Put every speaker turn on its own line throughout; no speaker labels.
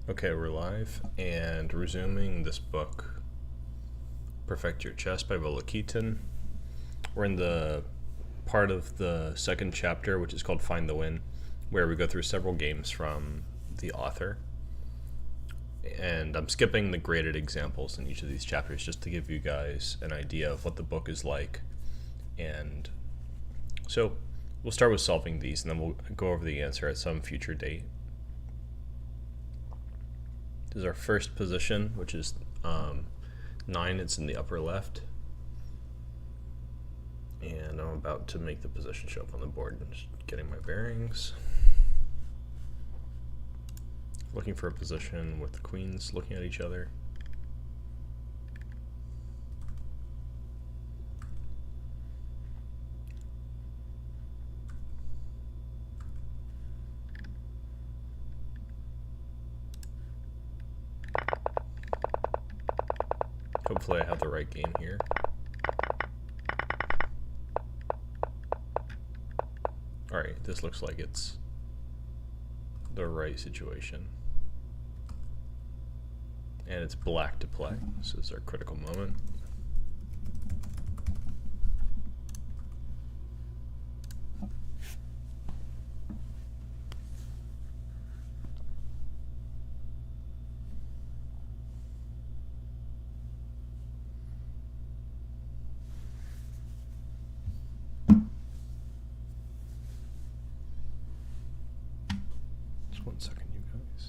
Okay, we're live and resuming this book, Perfect Your Chess by Volokitin. We're in the part of the second chapter, which is called Find the Win, where we go through several games from the author. And I'm skipping the graded examples in each of these chapters just to give you guys an idea of what the book is like. And so we'll start with solving these, and then we'll go over the answer at some future date. This is our first position, which is 9. It's in the upper left. And I'm about to make the position show up on the board. I'm just getting my bearings. Looking for a position with the queens looking at each other. Hopefully I have the right game here. Alright, this looks like it's the right situation. And it's black to play. This is our critical moment. Just 1 second, you guys.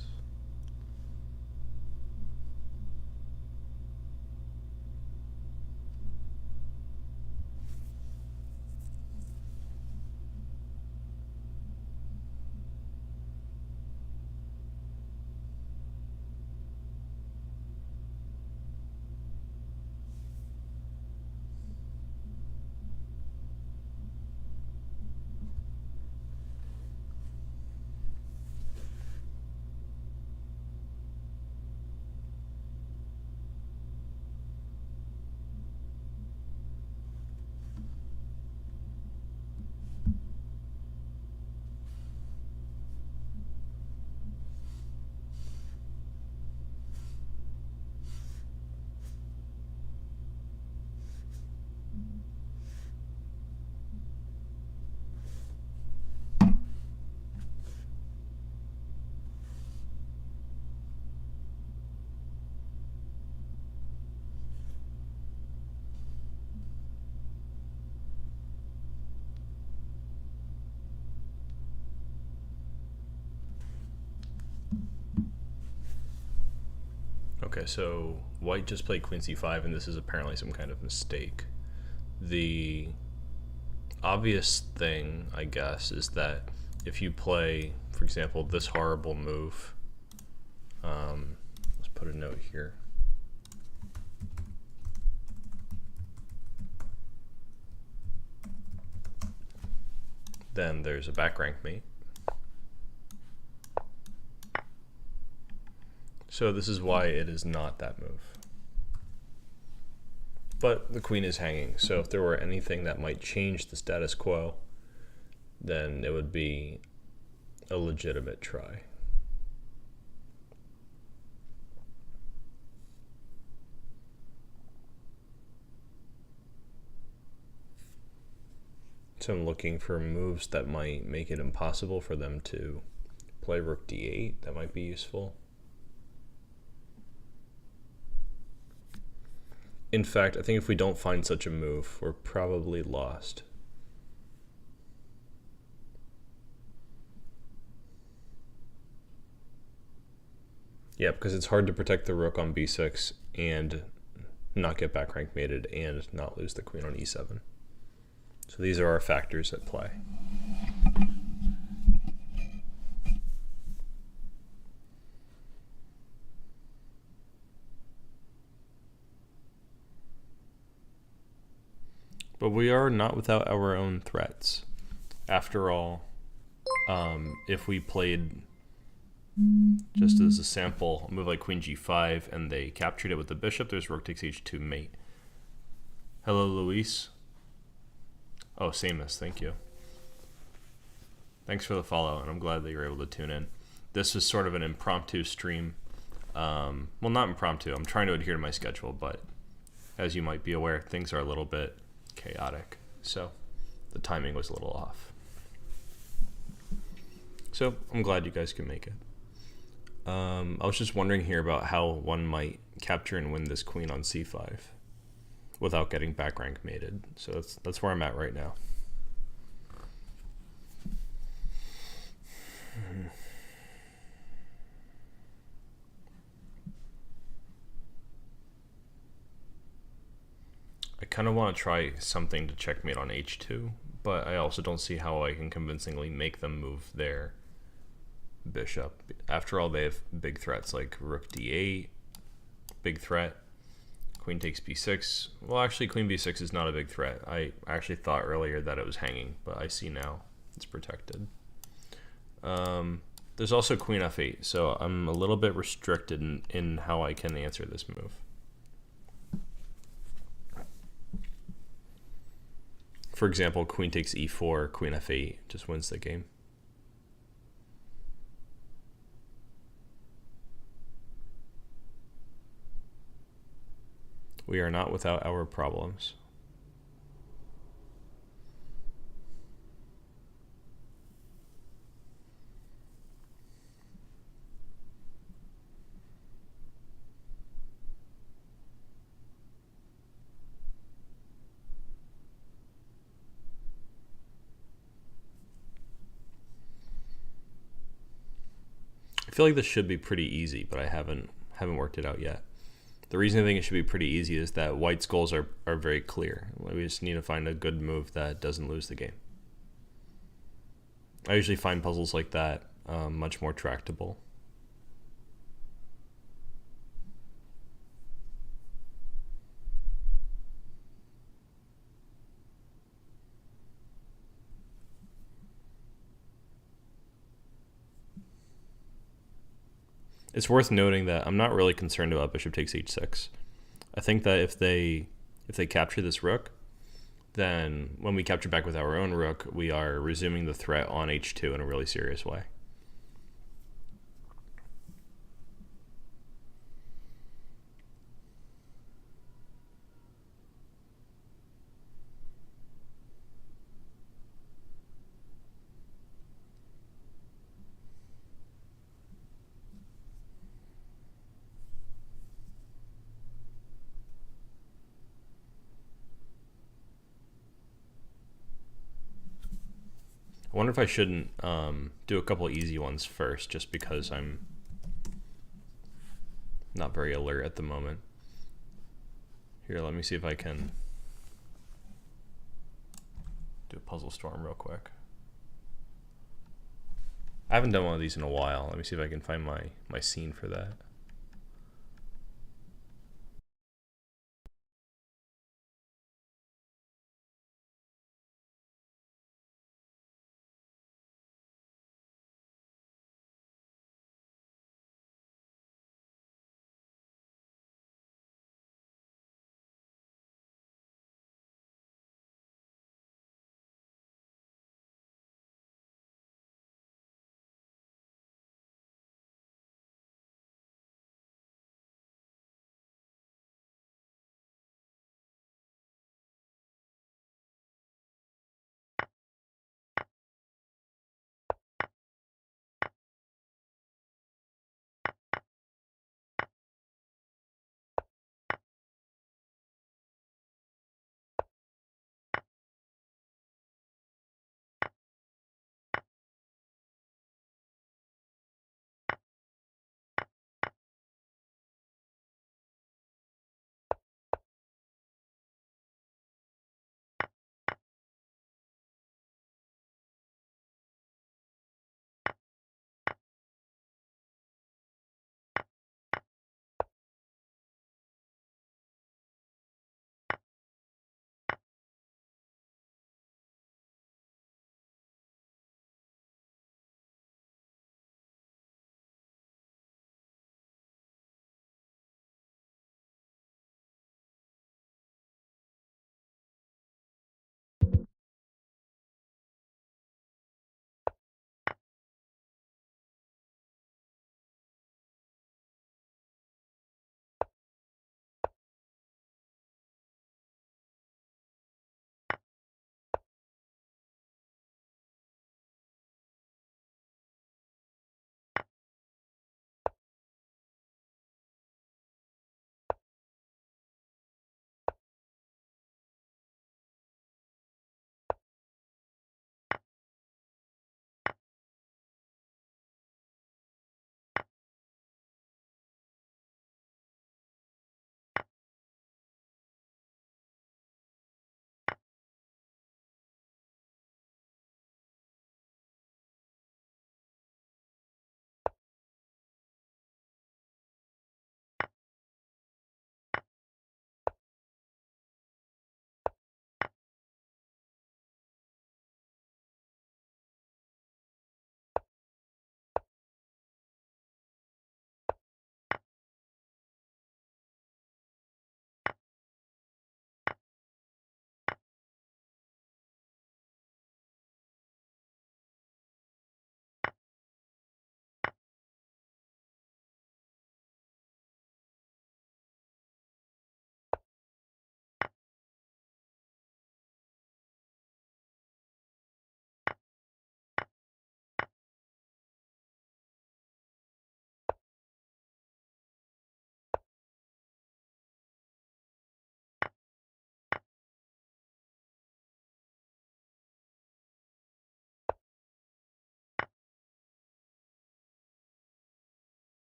Okay, so white just played queen c5, and this is apparently some kind of mistake. The obvious thing, I guess, is that if you play, for example, this horrible move, let's put a note here. Then there's a back rank mate. So this is why it is not that move. But the queen is hanging, so if there were anything that might change the status quo, then it would be a legitimate try. So I'm looking for moves that might make it impossible for them to play rook d8. That might be useful. In fact, I think if we don't find such a move, we're probably lost. Yeah, because it's hard to protect the rook on b6 and not get back rank mated and not lose the queen on e7. So these are our factors at play. But we are not without our own threats. After all, if we played, just as a sample, a move like queen g5 and they captured it with the bishop, there's rook takes h2 mate. Hello, Luis. Oh, Samus, thank you. Thanks for the follow, and I'm glad that you're able to tune in. This is sort of an impromptu stream Well, not impromptu. I'm trying to adhere to my schedule, but as you might be aware, things are a little bit chaotic. So the timing was a little off. So I'm glad you guys can make it. I was just wondering here about how one might capture and win this queen on c5 without getting back rank mated. So that's where I'm at right now. I kind of want to try something to checkmate on h2, but I also don't see how I can convincingly make them move their bishop. After all, they have big threats like rook d8, big threat, queen takes b6. Well, actually, queen b6 is not a big threat. I actually thought earlier that it was hanging, but I see now it's protected. There's also queen f8, so I'm a little bit restricted in how I can answer this move. For example, queen takes e4, queen f8 just wins the game. We are not without our problems. I feel like this should be pretty easy, but I haven't worked it out yet. The reason I think it should be pretty easy is that white's goals are very clear. We just need to find a good move that doesn't lose the game. I usually find puzzles like that much more tractable. It's worth noting that I'm not really concerned about bishop takes h6. I think that if they capture this rook, then when we capture back with our own rook, we are resuming the threat on h2 in a really serious way. I wonder if I shouldn't do a couple easy ones first, just because I'm not very alert at the moment. Here, let me see if I can do a puzzle storm real quick. I haven't done one of these in a while. Let me see if I can find my scene for that.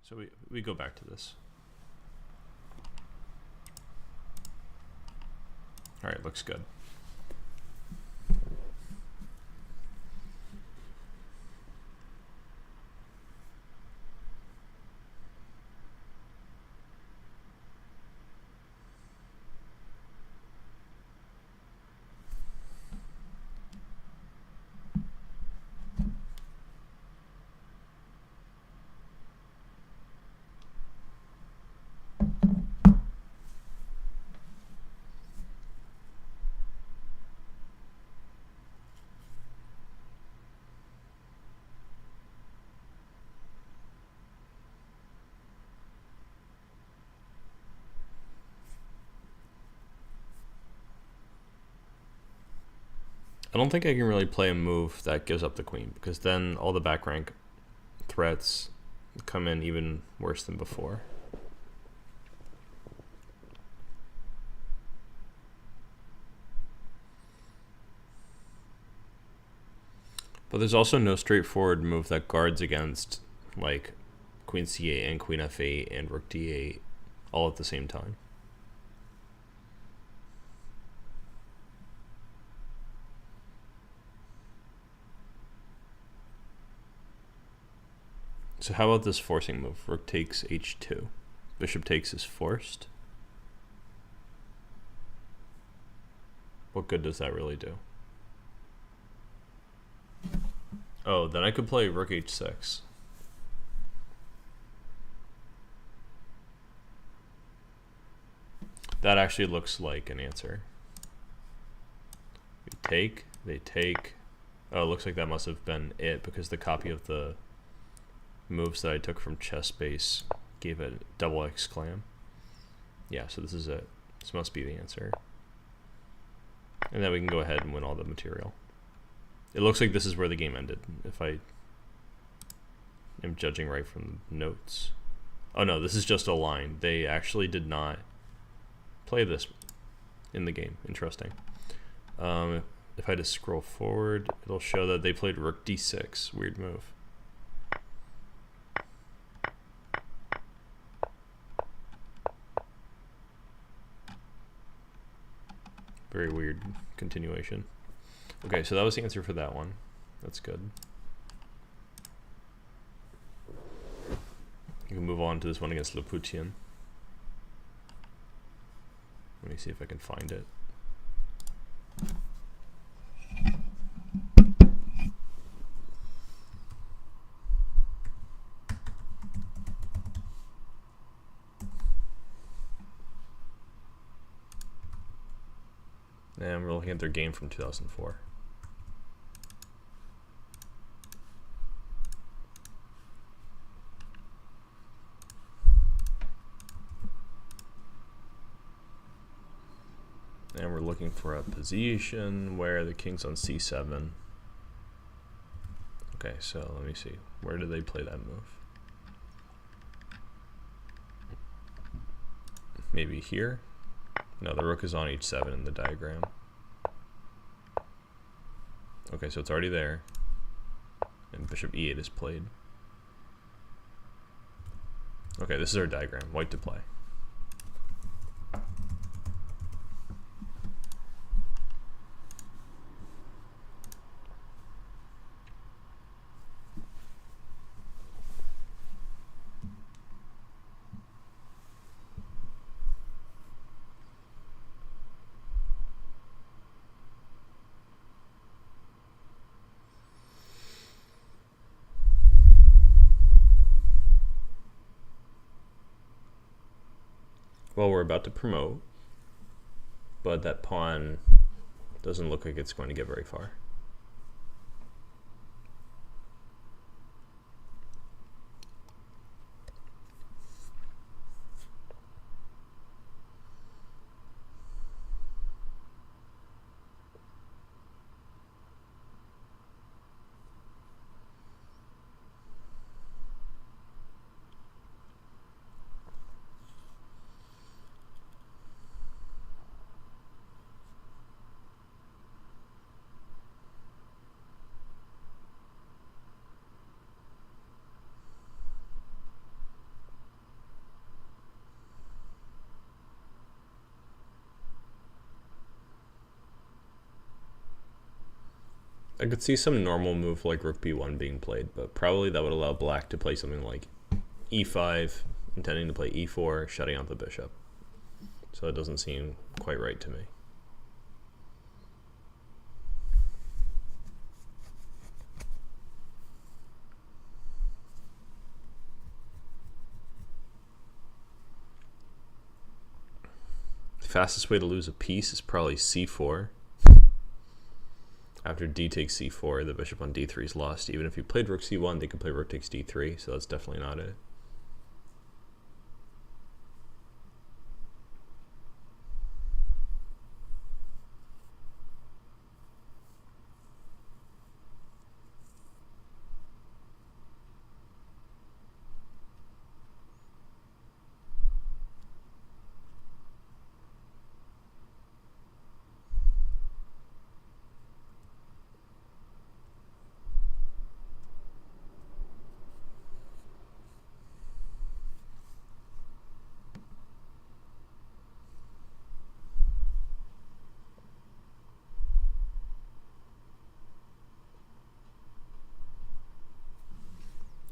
So we go back to this. All right, looks good. I don't think I can really play a move that gives up the queen, because then all the back rank threats come in even worse than before. But there's also no straightforward move that guards against, like, queen c8 and queen f8 and rook d8 all at the same time. So how about this forcing move? Rook takes h2. Bishop takes is forced. What good does that really do? Oh, then I could play rook h6. That actually looks like an answer. We take, they take. Oh, it looks like that must have been it, because the copy of the moves that I took from chess base gave it double exclam. Yeah, so this is it. This must be the answer. And then we can go ahead and win all the material. It looks like this is where the game ended, if I am judging right from the notes. Oh no, this is just a line. They actually did not play this in the game. Interesting. If I just scroll forward, it'll show that they played rook d6. Weird move. Very weird continuation. Okay, so that was the answer for that one. That's good. You can move on to this one against Volokitin. Let me see if I can find it. And we're looking at their game from 2004. And we're looking for a position where the king's on c7. Okay, so let me see. Where do they play that move? Maybe here? No, the rook is on h7 in the diagram. Okay, so it's already there. And bishop e8 is played. Okay, this is our diagram. White to play. Well, we're about to promote, but that pawn doesn't look like it's going to get very far. I could see some normal move like rook b1 being played, but probably that would allow black to play something like e5, intending to play e4, shutting out the bishop. So it doesn't seem quite right to me. The fastest way to lose a piece is probably c4. After d takes c4, the bishop on d3 is lost. Even if you played rook c1, they could play rook takes d3, so that's definitely not it.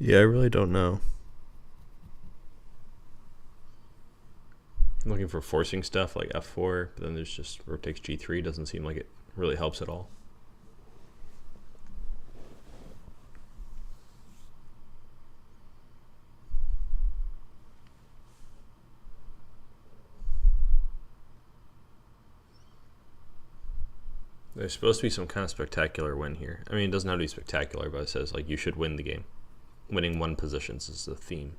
Yeah, I really don't know. I'm looking for forcing stuff like f4, but then there's just rook takes g3. Doesn't seem like it really helps at all. There's supposed to be some kind of spectacular win here. I mean, it doesn't have to be spectacular, but it says like you should win the game. Winning one positions is the theme.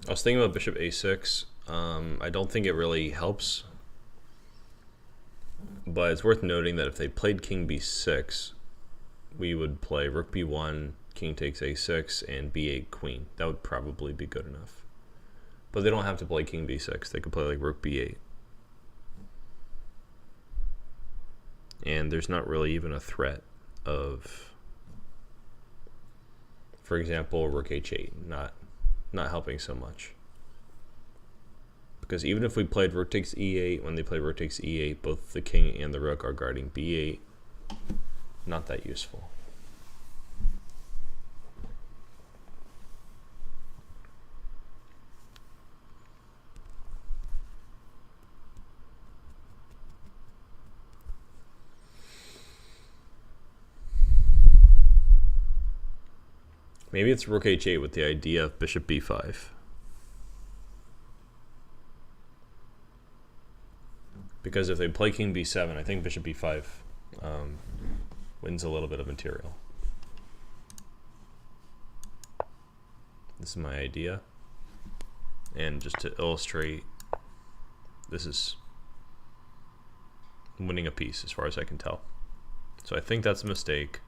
I was thinking about bishop a6. I don't think it really helps, but it's worth noting that if they played king b6, we would play rook b1, king takes a6, and b8 queen. That would probably be good enough. But they don't have to play king b6. They could play like rook b8. And there's not really even a threat of, for example, rook h8 not helping so much. Because even if we played rook takes e8, when they play rook takes e8, both the king and the rook are guarding b8. Not that useful. Maybe it's rook h8 with the idea of bishop b5. Because if they play king b7, I think bishop b5 wins a little bit of material. This is my idea. And just to illustrate, this is winning a piece as far as I can tell. So I think that's a mistake.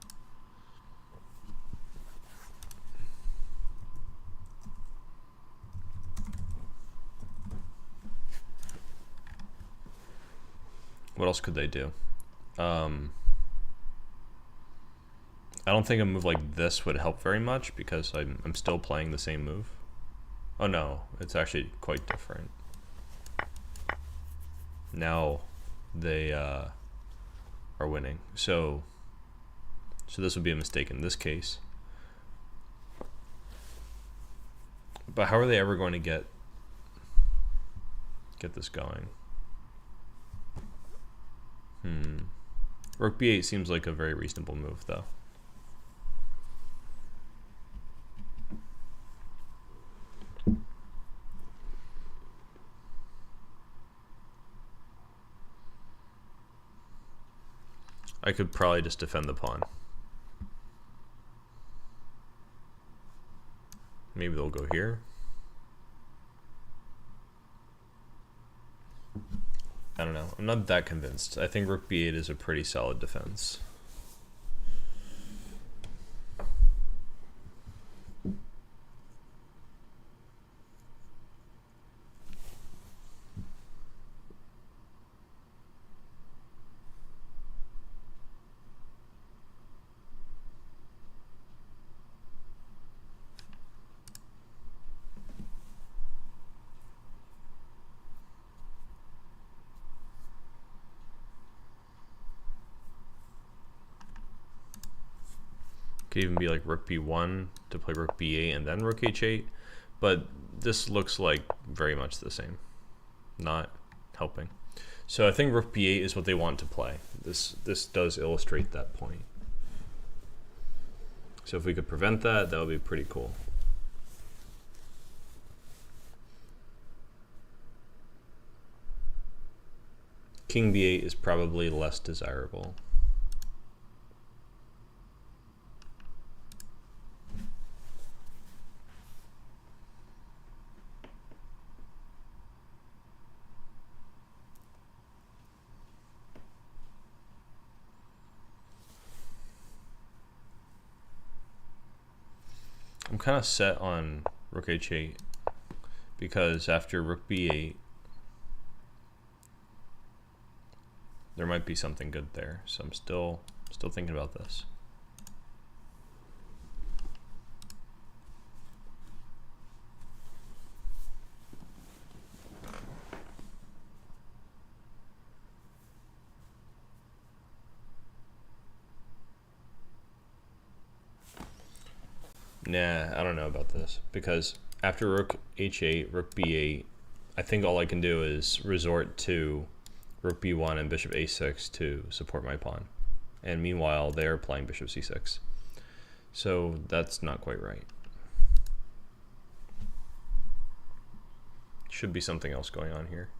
What else could they do? I don't think a move like this would help very much because I'm still playing the same move. Oh no, it's actually quite different. Now they are winning. So this would be a mistake in this case. But how are they ever going to get this going? Rook b8 seems like a very reasonable move, though. I could probably just defend the pawn. Maybe they'll go here. I don't know. I'm not that convinced. I think rook b8 is a pretty solid defense. Could even be like rook b1 to play rook b8 and then rook h8, but this looks like very much the same, not helping. So I think rook b8 is what they want to play. This does illustrate that point. So if we could prevent that, that would be pretty cool. King b8 is probably less desirable. I'm kind of set on rook h8, because after rook b8, there might be something good there. So I'm still thinking about this. Nah, I don't know about this, because after rook h8, rook b8, I think all I can do is resort to rook b1 and bishop a6 to support my pawn. And meanwhile, they're playing bishop c6. So that's not quite right. Should be something else going on here.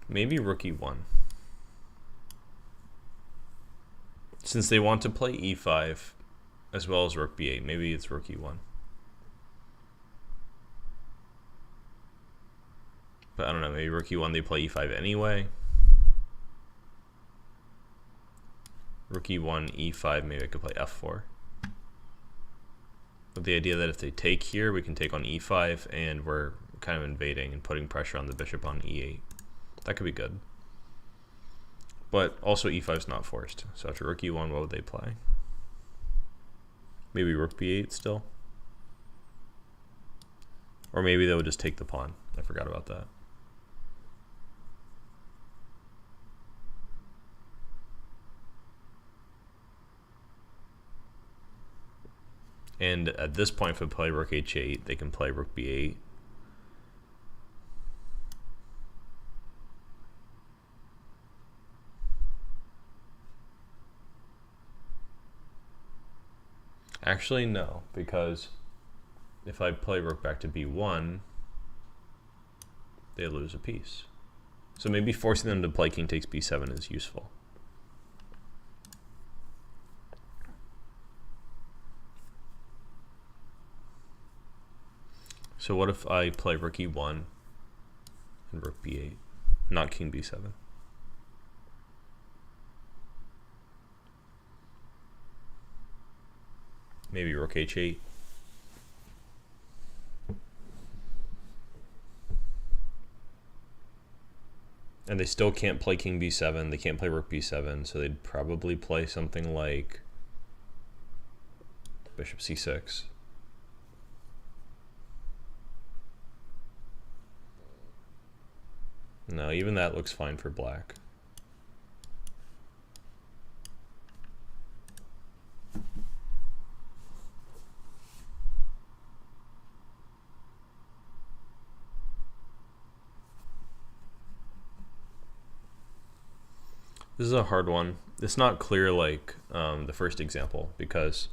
Maybe rook e1. Since they want to play e5 as well as rook b8, maybe it's rook e1. But I don't know, maybe rook e1 they play e5 anyway. Rook e1, e5, maybe I could play f4. With the idea that if they take here, we can take on e5, and we're kind of invading and putting pressure on the bishop on e8. That could be good. But also e5 is not forced. So after rook e1, what would they play? Maybe rook b8 still? Or maybe they would just take the pawn. I forgot about that. And at this point, if we play rook h8, they can play rook b8. Actually, no, because if I play rook back to b1, they lose a piece. So maybe forcing them to play king takes b7 is useful. So what if I play rook e1 and rook b8, not king b7? Maybe rook h8. And they still can't play king b7. They can't play rook b7, so they'd probably play something like bishop c6. No, even that looks fine for black. This is a hard one. It's not clear like the first example, because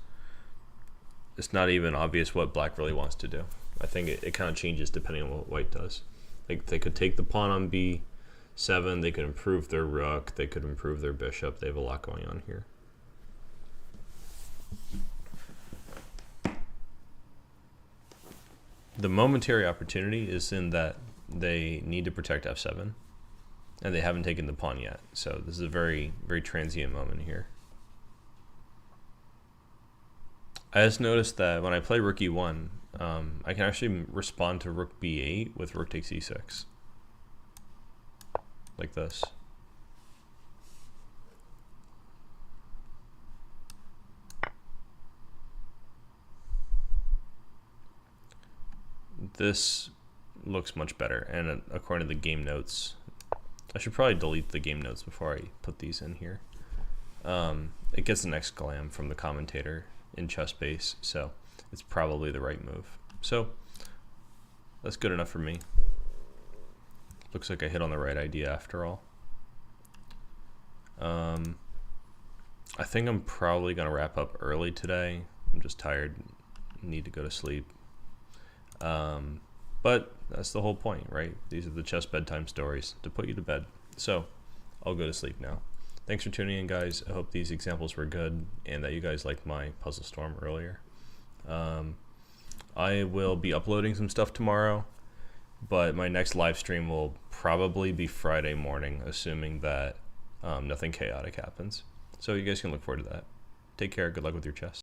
it's not even obvious what black really wants to do. I think it kind of changes depending on what white does. Like they could take the pawn on b7, they could improve their rook, they could improve their bishop. They have a lot going on here. The momentary opportunity is in that they need to protect f7. And they haven't taken the pawn yet. So this is a very, very transient moment here. I just noticed that when I play rook e1, I can actually respond to rook b8 with rook takes e6. Like this. This looks much better. And according to the game notes, I should probably delete the game notes before I put these in here. It gets an exclam from the commentator in ChessBase, so it's probably the right move. So that's good enough for me. Looks like I hit on the right idea after all. I think I'm probably gonna wrap up early today. I'm just tired, need to go to sleep. But that's the whole point, right? These are the chess bedtime stories, to put you to bed. So I'll go to sleep now. Thanks for tuning in, guys. I hope these examples were good and that you guys liked my puzzle storm earlier. I will be uploading some stuff tomorrow, but my next live stream will probably be Friday morning, assuming that nothing chaotic happens. So you guys can look forward to that. Take care. Good luck with your chess.